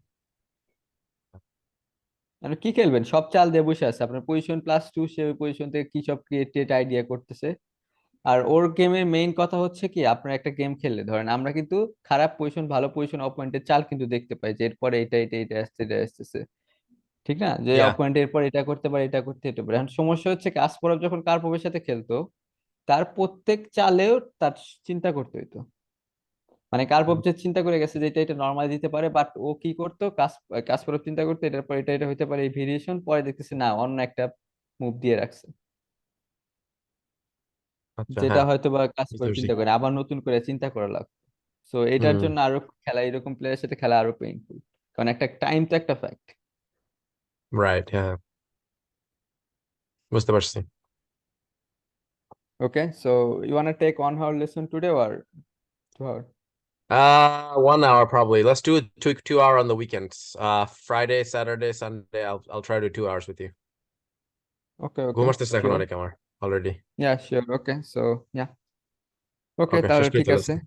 মানে কি খেলবেন, সব চাল দিয়ে বসে আছে, আপনার পজিশন +2, সে ওই পজিশন থেকে কি সব ক্রিয়েট আইডিয়া করতেছে। আর ওর গেমের মেইন কথা হচ্ছে কি, আপনার একটা গেম খেললে ধরেন আমরা কিন্তু খারাপ পজিশন ভালো পজিশন অপোনেন্টের চাল কিন্তু দেখতে পাই, যে এরপরে এটা আসছে এটা আসতেছে, ঠিক না? যে ইয়া। অপোনেন্ট এরপর এটা করতে পারে এটা করতে এটা পারে। এখন সমস্যা হচ্ছে কাসপারভ যখন কার্পভের সাথে খেলতো, তার প্রত্যেক চালেও তার চিন্তা করতে হইতো, মানে কার্পভ যে চিন্তা করে গেছে যে এটা নর্মালি দিতে পারে, বাট ও কি করতো, কাসপারভ চিন্তা করতো এটার পর এটা হইতে পারে এই ভেরিয়েশন, পরে দেখতেছে না অন্য একটা মুভ দিয়ে রাখছে, আচ্ছা, যেটা হ্যাঁ, হয়তো বা বুঝতে কাসপারভ পারছি। চিন্তা করে আবার নতুন করে চিন্তা করা লাগতো। সো এটার হুম। জন্য আরো খেলা, এরকম প্লেয়ারের সাথে খেলা আরো পেইনফুল, কারণ একটা টাইম তো একটা ফ্যাক্ট। রাইট, হ্যাঁ। বুঝতে পারছি। Okay, so you wanna take 1 hour lesson today or 2 hour? 1 hour probably. Let's do it 2 hour on the weekends. Friday, Saturday, Sunday. I'll try to do 2 hours with you. Okay, ঘুম okay, আসতেছে এখন sure. অনেক আমার already. Yeah, sure. Okay, so yeah. Okay, Okay, শেষ তাহলে করে ঠিক আছে। ফেলেছি।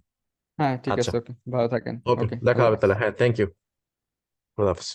হ্যাঁ, ঠিক আচ্ছা, আছে। ওকে, ভালো থাকেন। ওকে, ওকে, দেখা আল্লাহ হবে হাফেজ। তাহলে। হ্যাঁ, থ্যাংক ইউ। খোদা হাফেজ।